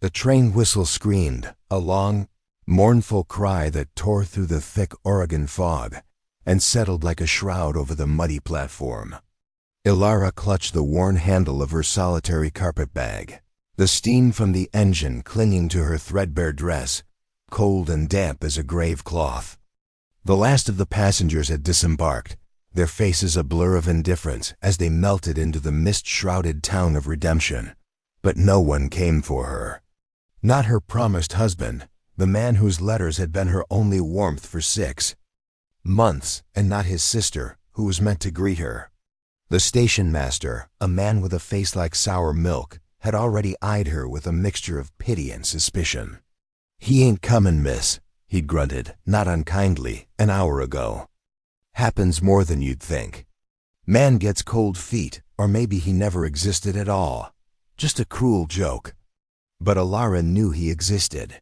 The train whistle screamed, a long, mournful cry that tore through the thick Oregon fog and settled like a shroud over the muddy platform. Ilara clutched the worn handle of her solitary carpetbag, the steam from the engine clinging to her threadbare dress, cold and damp as a grave cloth. The last of the passengers had disembarked, their faces a blur of indifference as they melted into the mist-shrouded town of redemption. But no one came for her. Not her promised husband, the man whose letters had been her only warmth for 6 months, and not his sister, who was meant to greet her. The station master, a man with a face like sour milk, had already eyed her with a mixture of pity and suspicion. "He ain't comin', miss," he'd grunted, not unkindly, an hour ago. "Happens more than you'd think. Man gets cold feet, or maybe he never existed at all. Just a cruel joke." But Ilara knew he existed.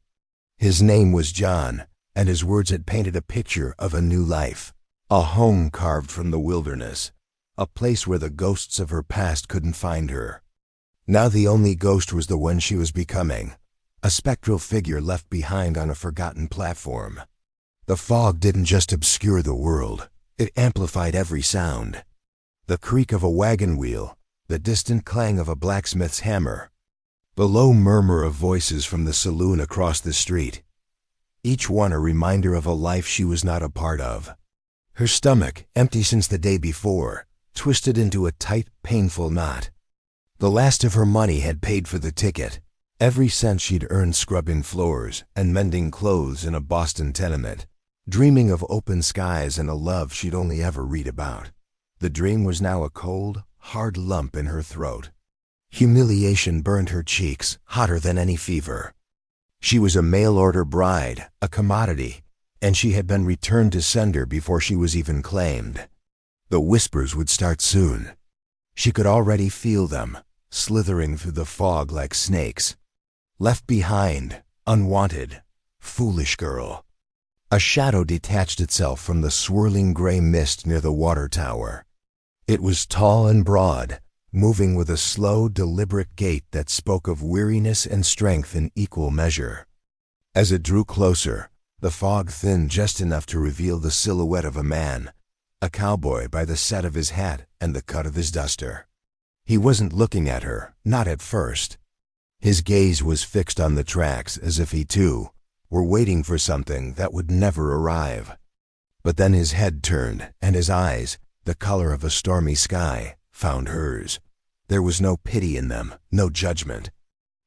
His name was John, and his words had painted a picture of a new life, a home carved from the wilderness, a place where the ghosts of her past couldn't find her. Now the only ghost was the one she was becoming, a spectral figure left behind on a forgotten platform. The fog didn't just obscure the world, it amplified every sound. The creak of a wagon wheel, the distant clang of a blacksmith's hammer, the low murmur of voices from the saloon across the street, each one a reminder of a life she was not a part of. Her stomach, empty since the day before, twisted into a tight, painful knot. The last of her money had paid for the ticket, every cent she'd earned scrubbing floors and mending clothes in a Boston tenement, dreaming of open skies and a love she'd only ever read about. The dream was now a cold, hard lump in her throat. Humiliation burned her cheeks, hotter than any fever. She was a mail-order bride, a commodity, and she had been returned to sender before she was even claimed. The whispers would start soon. She could already feel them, slithering through the fog like snakes. Left behind, unwanted, foolish girl. A shadow detached itself from the swirling gray mist near the water tower. It was tall and broad, moving with a slow, deliberate gait that spoke of weariness and strength in equal measure. As it drew closer, the fog thinned just enough to reveal the silhouette of a man, a cowboy by the set of his hat and the cut of his duster. He wasn't looking at her, not at first. His gaze was fixed on the tracks as if he, too, were waiting for something that would never arrive. But then his head turned, and his eyes, the color of a stormy sky, found hers. There was no pity in them, no judgment.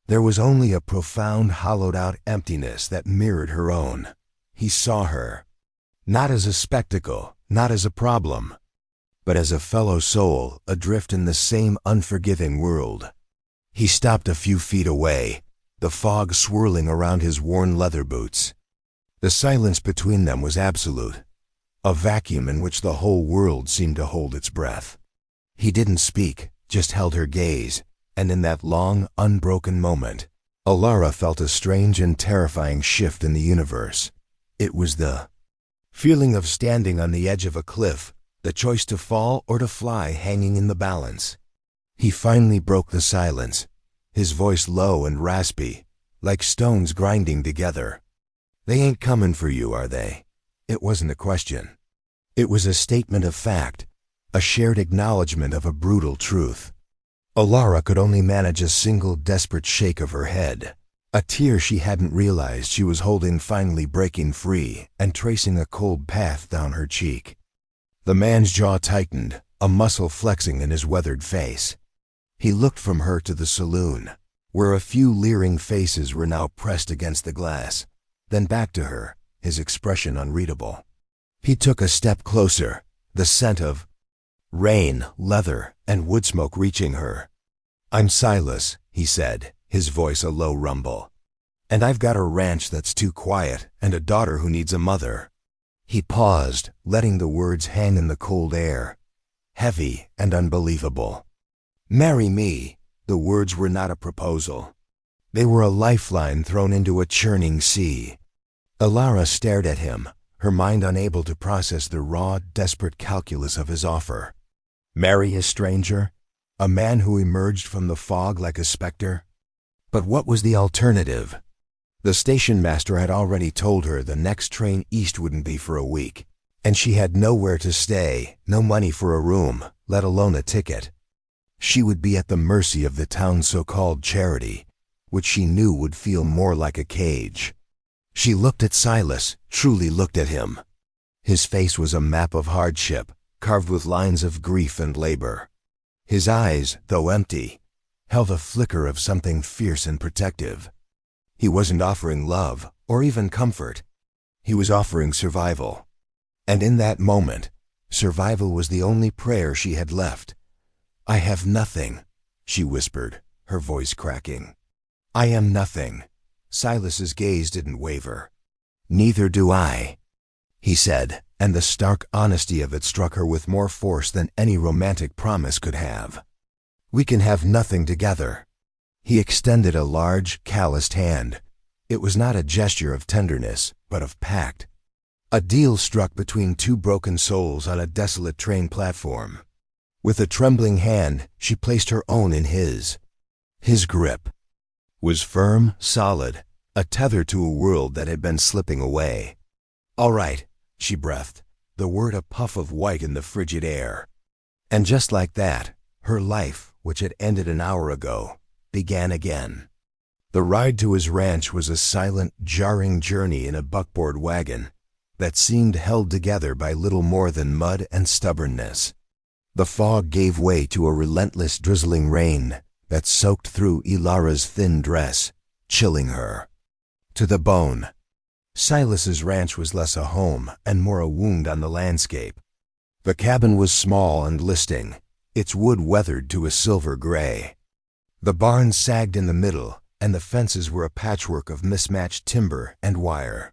There was only a profound, hollowed-out emptiness that mirrored her own. He saw her, not as a spectacle, not as a problem, but as a fellow soul adrift in the same unforgiving world. He stopped a few feet away, the fog swirling around his worn leather boots. The silence between them was absolute, a vacuum in which the whole world seemed to hold its breath. He didn't speak, just held her gaze, and in that long, unbroken moment, Ilara felt a strange and terrifying shift in the universe. It was the feeling of standing on the edge of a cliff, the choice to fall or to fly hanging in the balance. He finally broke the silence, his voice low and raspy, like stones grinding together. "They ain't comin' for you, are they?" It wasn't a question. It was a statement of fact, a shared acknowledgement of a brutal truth. Ilara could only manage a single desperate shake of her head. A tear she hadn't realized she was holding finally breaking free and tracing a cold path down her cheek. The man's jaw tightened, a muscle flexing in his weathered face. He looked from her to the saloon, where a few leering faces were now pressed against the glass, then back to her, his expression unreadable. He took a step closer, the scent of rain, leather, and wood smoke reaching her. "I'm Silas," he said, his voice a low rumble. "And I've got a ranch that's too quiet and a daughter who needs a mother." He paused, letting the words hang in the cold air, heavy and unbelievable. "Marry me." The words were not a proposal. They were a lifeline thrown into a churning sea. Ilara stared at him, her mind unable to process the raw, desperate calculus of his offer. Marry a stranger? A man who emerged from the fog like a specter? But what was the alternative? The station master had already told her the next train east wouldn't be for a week, and she had nowhere to stay, no money for a room, let alone a ticket. She would be at the mercy of the town's so-called charity, which she knew would feel more like a cage. She looked at Silas, truly looked at him. His face was a map of hardship, carved with lines of grief and labor. His eyes, though empty, held a flicker of something fierce and protective. He wasn't offering love or even comfort. He was offering survival. And in that moment, survival was the only prayer she had left. "I have nothing," she whispered, her voice cracking. "I am nothing." Silas's gaze didn't waver. "Neither do I," he said, and the stark honesty of it struck her with more force than any romantic promise could have. "We can have nothing together." He extended a large, calloused hand. It was not a gesture of tenderness, but of pact. A deal struck between two broken souls on a desolate train platform. With a trembling hand, she placed her own in his. His grip was firm, solid, a tether to a world that had been slipping away. "All right," she breathed, the word a puff of white in the frigid air. And just like that, her life, which had ended an hour ago, began again. The ride to his ranch was a silent, jarring journey in a buckboard wagon that seemed held together by little more than mud and stubbornness. The fog gave way to a relentless drizzling rain that soaked through Ilara's thin dress, chilling her to the bone. Silas's ranch was less a home and more a wound on the landscape. The cabin was small and listing, its wood weathered to a silver gray. The barn sagged in the middle, and the fences were a patchwork of mismatched timber and wire.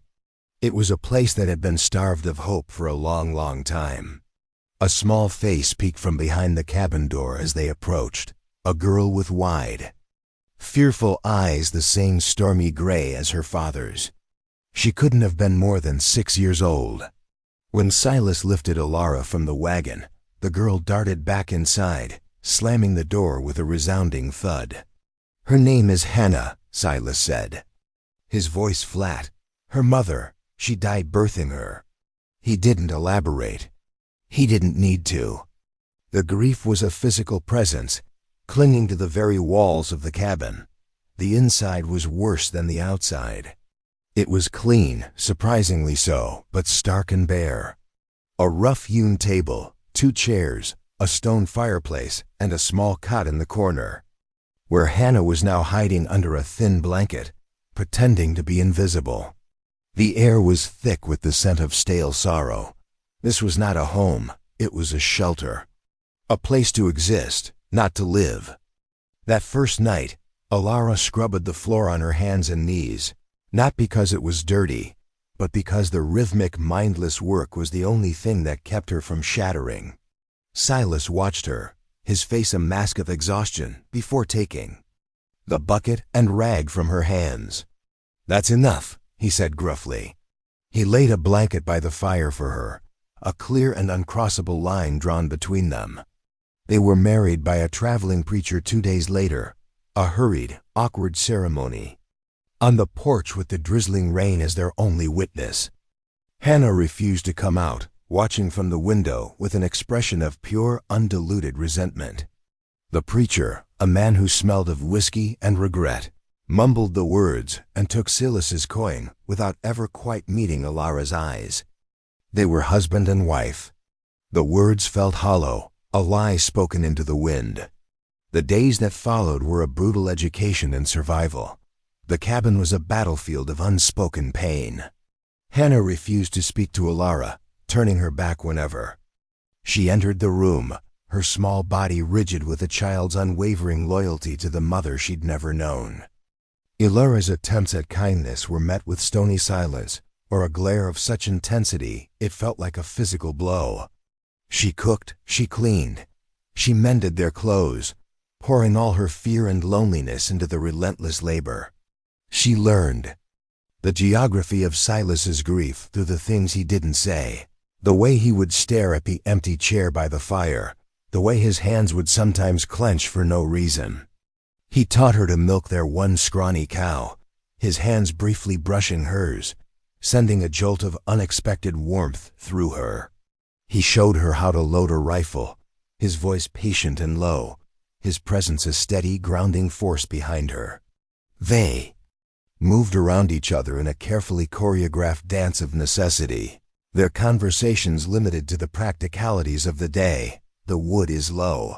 It was a place that had been starved of hope for a long, long time. A small face peeked from behind the cabin door as they approached, a girl with wide, fearful eyes the same stormy gray as her father's. She couldn't have been more than 6 years old. When Silas lifted Ilara from the wagon, the girl darted back inside, slamming the door with a resounding thud. "Her name is Hannah," Silas said, his voice flat. "Her mother, she died birthing her." He didn't elaborate. He didn't need to. The grief was a physical presence, clinging to the very walls of the cabin. The inside was worse than the outside. It was clean, surprisingly so, but stark and bare. A rough-hewn table, 2 chairs, a stone fireplace, and a small cot in the corner, where Hannah was now hiding under a thin blanket, pretending to be invisible. The air was thick with the scent of stale sorrow. This was not a home, it was a shelter. A place to exist, not to live. That first night, Ilara scrubbed the floor on her hands and knees, not because it was dirty, but because the rhythmic, mindless work was the only thing that kept her from shattering. Silas watched her, his face a mask of exhaustion, before taking the bucket and rag from her hands. "That's enough," he said gruffly. He laid a blanket by the fire for her, a clear and uncrossable line drawn between them. They were married by a traveling preacher 2 days later, a hurried, awkward ceremony. On the porch with the drizzling rain as their only witness. Hannah refused to come out, watching from the window with an expression of pure, undiluted resentment. The preacher, a man who smelled of whiskey and regret, mumbled the words and took Silas's coin without ever quite meeting Ilara's eyes. They were husband and wife. The words felt hollow, a lie spoken into the wind. The days that followed were a brutal education in survival. The cabin was a battlefield of unspoken pain. Hannah refused to speak to Ilara, turning her back whenever she entered the room, her small body rigid with a child's unwavering loyalty to the mother she'd never known. Ilara's attempts at kindness were met with stony silence, or a glare of such intensity it felt like a physical blow. She cooked, she cleaned, she mended their clothes, pouring all her fear and loneliness into the relentless labor. She learned the geography of Silas's grief through the things he didn't say, the way he would stare at the empty chair by the fire, the way his hands would sometimes clench for no reason. He taught her to milk their one scrawny cow, his hands briefly brushing hers, sending a jolt of unexpected warmth through her. He showed her how to load a rifle, his voice patient and low, his presence a steady, grounding force behind her. They moved around each other in a carefully choreographed dance of necessity, their conversations limited to the practicalities of the day. The wood is low.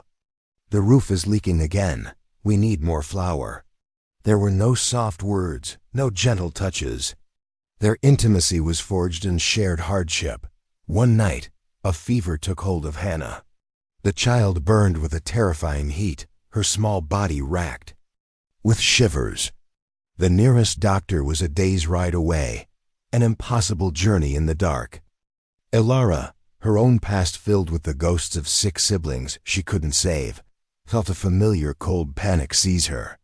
The roof is leaking again. We need more flour. There were no soft words, no gentle touches. Their intimacy was forged in shared hardship. One night, a fever took hold of Hannah. The child burned with a terrifying heat, her small body racked with shivers. The nearest doctor was a day's ride away, an impossible journey in the dark. Ilara, her own past filled with the ghosts of sick siblings she couldn't save, felt a familiar cold panic seize her.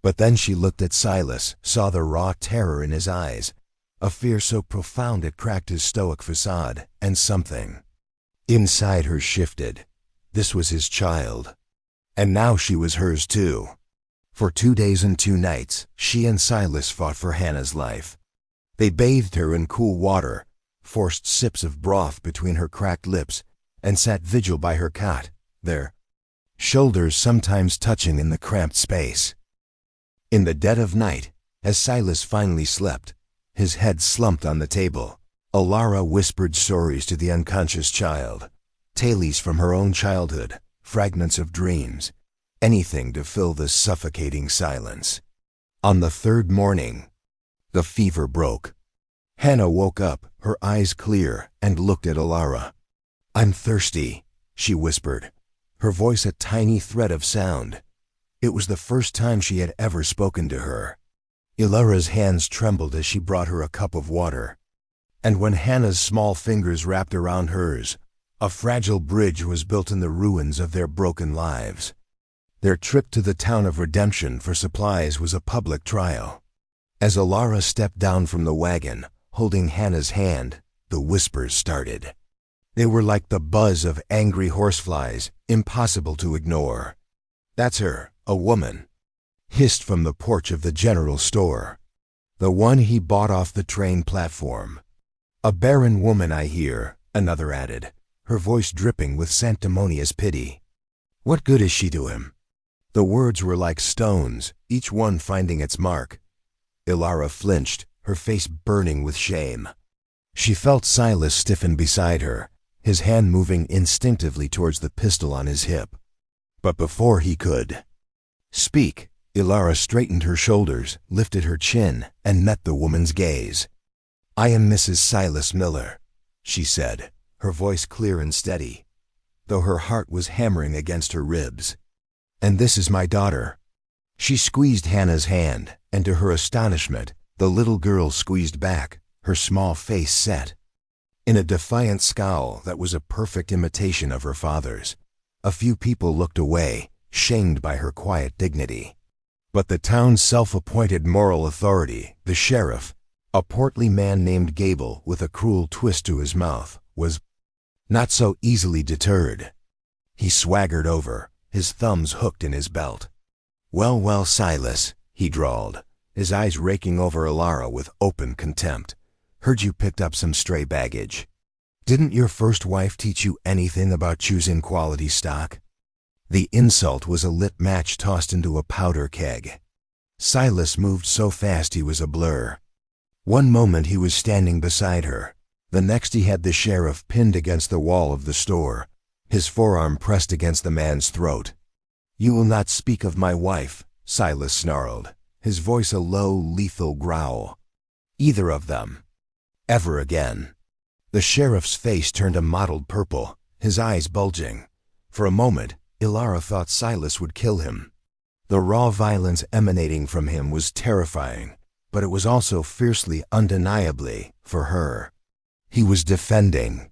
But then she looked at Silas, saw the raw terror in his eyes, a fear so profound it cracked his stoic facade, and something inside her shifted. This was his child. And now she was hers too. For 2 days and 2 nights, she and Silas fought for Hannah's life. They bathed her in cool water, forced sips of broth between her cracked lips, and sat vigil by her cot, their shoulders sometimes touching in the cramped space. In the dead of night, as Silas finally slept, his head slumped on the table, Ilara whispered stories to the unconscious child, tales from her own childhood, fragments of dreams, anything to fill the suffocating silence. On the 3rd morning, the fever broke. Hannah woke up, her eyes clear, and looked at Ilara. "I'm thirsty," she whispered, her voice a tiny thread of sound. It was the first time she had ever spoken to her. Ilara's hands trembled as she brought her a cup of water. And when Hannah's small fingers wrapped around hers, a fragile bridge was built in the ruins of their broken lives. Their trip to the town of redemption for supplies was a public trial. As Ilara stepped down from the wagon, holding Hannah's hand, the whispers started. They were like the buzz of angry horseflies, impossible to ignore. "That's her, a woman," hissed from the porch of the general store. "The one he bought off the train platform." "A barren woman, I hear," another added, her voice dripping with sanctimonious pity. "What good is she to him?" The words were like stones, each one finding its mark. Ilara flinched, her face burning with shame. She felt Silas stiffen beside her, his hand moving instinctively towards the pistol on his hip. But before he could speak, Ilara straightened her shoulders, lifted her chin, and met the woman's gaze. "I am Mrs. Silas Miller," she said, her voice clear and steady, though her heart was hammering against her ribs. "And this is my daughter." She squeezed Hannah's hand, and to her astonishment, the little girl squeezed back, her small face set in a defiant scowl that was a perfect imitation of her father's. A few people looked away, shamed by her quiet dignity. But the town's self-appointed moral authority, the sheriff, a portly man named Gable with a cruel twist to his mouth, was not so easily deterred. He swaggered over, his thumbs hooked in his belt. "Well, well, Silas," he drawled, his eyes raking over Ilara with open contempt. "Heard you picked up some stray baggage. Didn't your first wife teach you anything about choosing quality stock?" The insult was a lit match tossed into a powder keg. Silas moved so fast he was a blur. One moment he was standing beside her, the next he had the sheriff pinned against the wall of the store, his forearm pressed against the man's throat. "You will not speak of my wife," Silas snarled, his voice a low, lethal growl. "Either of them. Ever again." The sheriff's face turned a mottled purple, his eyes bulging. For a moment, Ilara thought Silas would kill him. The raw violence emanating from him was terrifying, but it was also fiercely, undeniably, for her. He was defending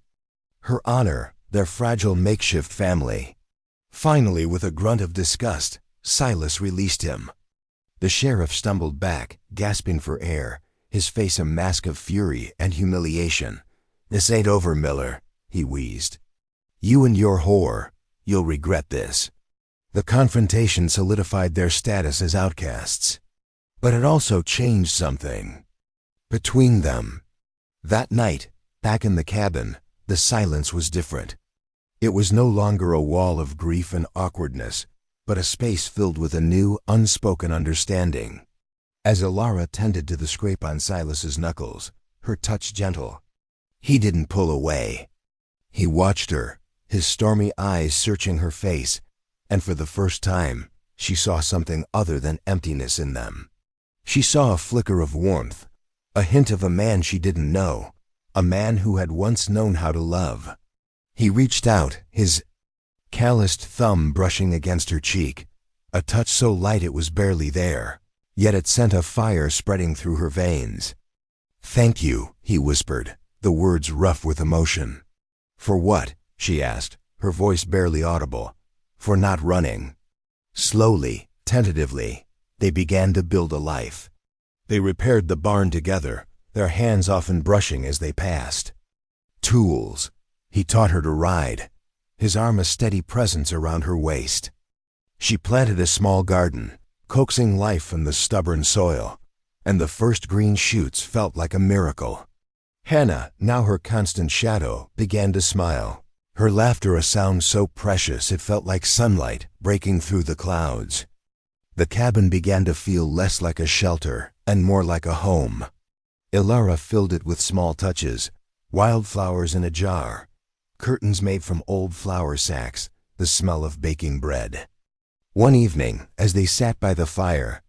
her honor, their fragile makeshift family. Finally, with a grunt of disgust, Silas released him. The sheriff stumbled back, gasping for air, his face a mask of fury and humiliation. "This ain't over, Miller," he wheezed. "You and your whore, you'll regret this." The confrontation solidified their status as outcasts. But it also changed something between them. That night, back in the cabin, the silence was different. It was no longer a wall of grief and awkwardness, but a space filled with a new, unspoken understanding. As Ilara tended to the scrape on Silas's knuckles, her touch gentle, he didn't pull away. He watched her, his stormy eyes searching her face, and for the first time, she saw something other than emptiness in them. She saw a flicker of warmth, a hint of a man she didn't know, a man who had once known how to love. He reached out, his calloused thumb brushing against her cheek, a touch so light it was barely there, yet it sent a fire spreading through her veins. "Thank you," he whispered, the words rough with emotion. "For what?" she asked, her voice barely audible. "For not running." Slowly, tentatively, they began to build a life. They repaired the barn together, their hands often brushing as they passed. Tools. He taught her to ride, his arm a steady presence around her waist. She planted a small garden, coaxing life from the stubborn soil, and the first green shoots felt like a miracle. Hannah, now her constant shadow, began to smile, her laughter a sound so precious it felt like sunlight breaking through the clouds. The cabin began to feel less like a shelter and more like a home. Ilara filled it with small touches, wildflowers in a jar, curtains made from old flour sacks, the smell of baking bread. One evening, as they sat by the fire,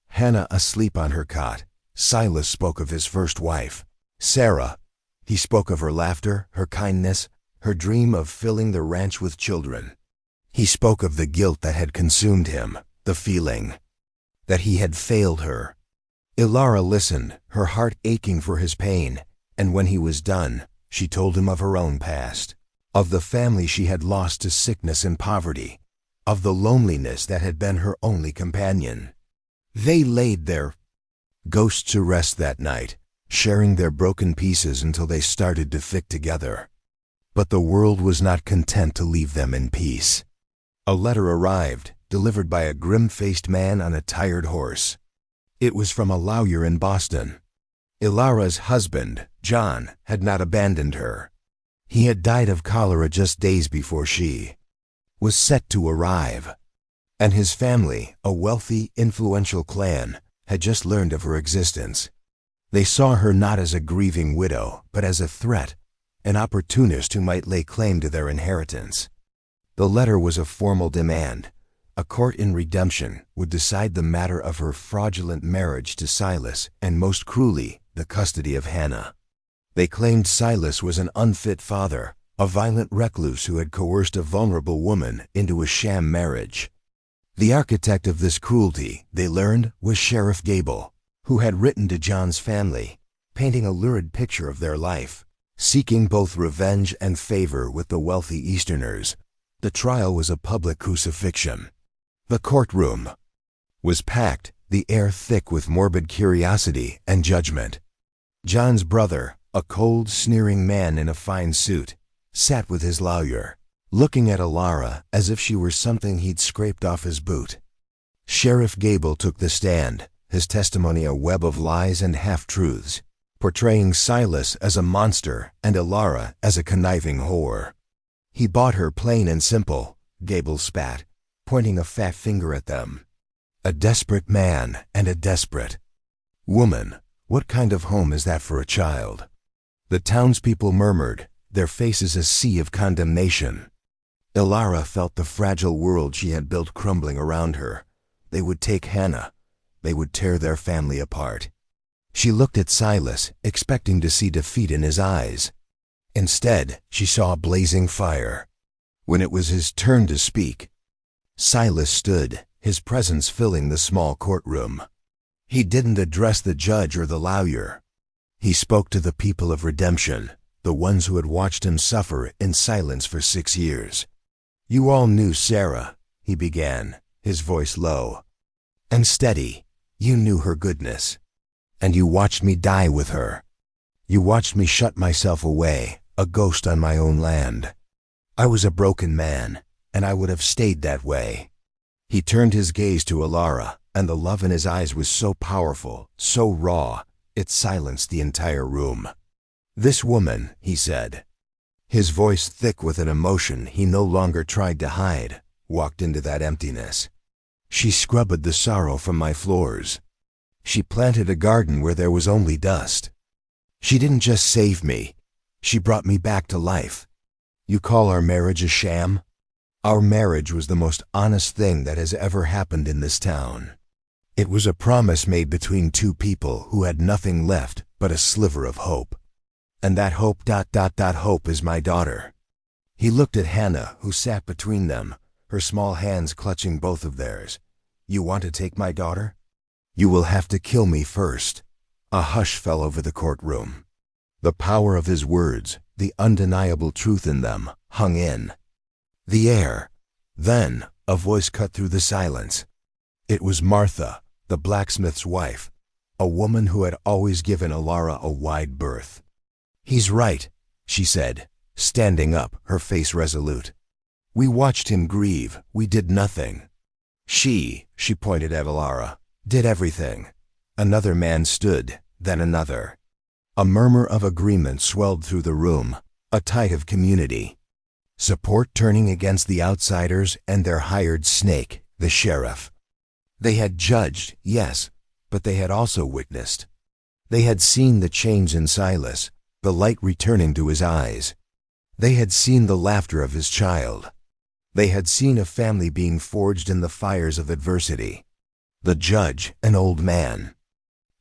Hannah asleep on her cot, Silas spoke of his first wife, Sarah. He spoke of her laughter, her kindness, her dream of filling the ranch with children. He spoke of the guilt that had consumed him, the feeling that he had failed her. Ilara listened, her heart aching for his pain, and when he was done, she told him of her own past, of the family she had lost to sickness and poverty, of the loneliness that had been her only companion. They laid their ghosts to rest that night, sharing their broken pieces until they started to fit together. But the world was not content to leave them in peace. A letter arrived, delivered by a grim-faced man on a tired horse. It was from a lawyer in Boston. Ilara's husband, John, had not abandoned her. He had died of cholera just days before she was set to arrive. And his family, a wealthy, influential clan, had just learned of her existence. They saw her not as a grieving widow, but as a threat, an opportunist who might lay claim to their inheritance. The letter was a formal demand. A court in redemption would decide the matter of her fraudulent marriage to Silas and, most cruelly, the custody of Hannah. They claimed Silas was an unfit father, a violent recluse who had coerced a vulnerable woman into a sham marriage. The architect of this cruelty, they learned, was Sheriff Gable, who had written to John's family, painting a lurid picture of their life, seeking both revenge and favor with the wealthy Easterners. The trial was a public crucifixion. The courtroom was packed, the air thick with morbid curiosity and judgment. John's brother, a cold, sneering man in a fine suit, sat with his lawyer, looking at Ilara as if she were something he'd scraped off his boot. Sheriff Gable took the stand, his testimony a web of lies and half-truths, portraying Silas as a monster and Ilara as a conniving whore. He bought her plain and simple, Gable spat, pointing a fat finger at them. A desperate man and a desperate woman. What kind of home is that for a child? The townspeople murmured, their faces a sea of condemnation. Ilara felt the fragile world she had built crumbling around her. They would take Hannah. They would tear their family apart. She looked at Silas, expecting to see defeat in his eyes. Instead, she saw a blazing fire. When it was his turn to speak, Silas stood, his presence filling the small courtroom. He didn't address the judge or the lawyer. He spoke to the people of redemption, the ones who had watched him suffer in silence for 6 years. "You all knew Sarah," he began, his voice low and steady. "You knew her goodness. And you watched me die with her. You watched me shut myself away, a ghost on my own land. I was a broken man, and I would have stayed that way. He turned his gaze to Alara, and the love in his eyes was so powerful, so raw, it silenced the entire room. "This woman," he said, his voice thick with an emotion he no longer tried to hide, walked into that emptiness. "She scrubbed the sorrow from my floors. She planted a garden where there was only dust. She didn't just save me, she brought me back to life. You call our marriage a sham? Our marriage was the most honest thing that has ever happened in this town. It was a promise made between two people who had nothing left but a sliver of hope. And that hope ... hope is my daughter." He looked at Hannah, who sat between them, her small hands clutching both of theirs. "You want to take my daughter? You will have to kill me first." A hush fell over the courtroom. The power of his words, the undeniable truth in them, hung in the air. Then, a voice cut through the silence. It was Martha, the blacksmith's wife, a woman who had always given Alara a wide berth. "He's right," she said, standing up, her face resolute. "We watched him grieve, we did nothing. She pointed at Alara, did everything." Another man stood, then another. A murmur of agreement swelled through the room, a tide of community. Support turning against the outsiders and their hired snake, the sheriff. They had judged, yes, but they had also witnessed. They had seen the change in Silas, the light returning to his eyes. They had seen the laughter of his child. They had seen a family being forged in the fires of adversity. The judge, an old man,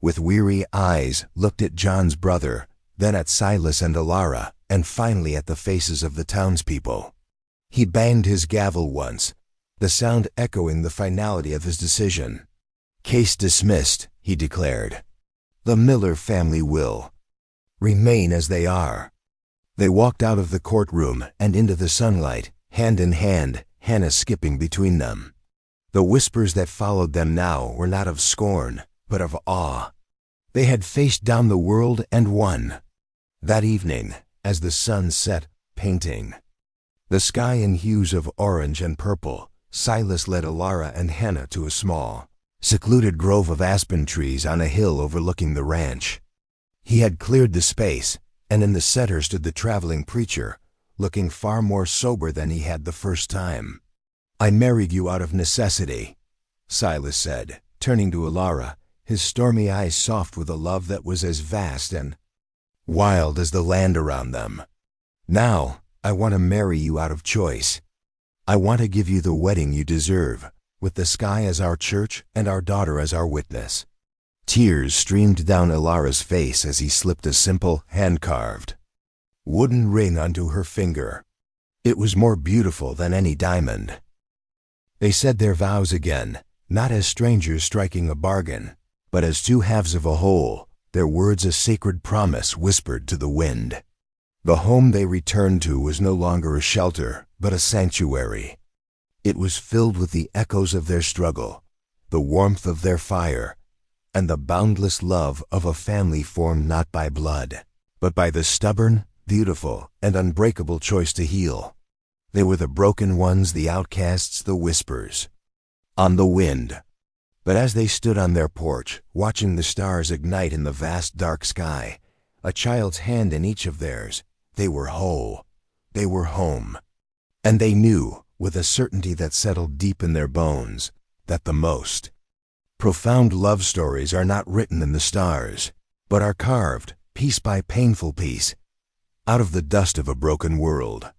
with weary eyes, looked at John's brother, then at Silas and Alara, and finally at the faces of the townspeople. He banged his gavel once, the sound echoing the finality of his decision. "Case dismissed," he declared. "The Miller family will remain as they are." They walked out of the courtroom and into the sunlight, hand in hand, Hannah skipping between them. The whispers that followed them now were not of scorn, but of awe. They had faced down the world and won. That evening, as the sun set, painting the sky in hues of orange and purple, Silas led Alara and Hannah to a small, secluded grove of aspen trees on a hill overlooking the ranch. He had cleared the space, and in the center stood the traveling preacher, looking far more sober than he had the first time. "I married you out of necessity," Silas said, turning to Alara, his stormy eyes soft with a love that was as vast and wild as the land around them. "Now, I want to marry you out of choice. I want to give you the wedding you deserve, with the sky as our church and our daughter as our witness." Tears streamed down Alara's face as he slipped a simple, hand-carved wooden ring onto her finger. It was more beautiful than any diamond. They said their vows again, not as strangers striking a bargain, but as two halves of a whole, their words a sacred promise whispered to the wind. The home they returned to was no longer a shelter, but a sanctuary. It was filled with the echoes of their struggle, the warmth of their fire, and the boundless love of a family formed not by blood, but by the stubborn, beautiful, and unbreakable choice to heal. They were the broken ones, the outcasts, the whispers on the wind. But as they stood on their porch, watching the stars ignite in the vast dark sky, a child's hand in each of theirs, they were whole. They were home. And they knew, with a certainty that settled deep in their bones, that the most profound love stories are not written in the stars, but are carved, piece by painful piece, out of the dust of a broken world.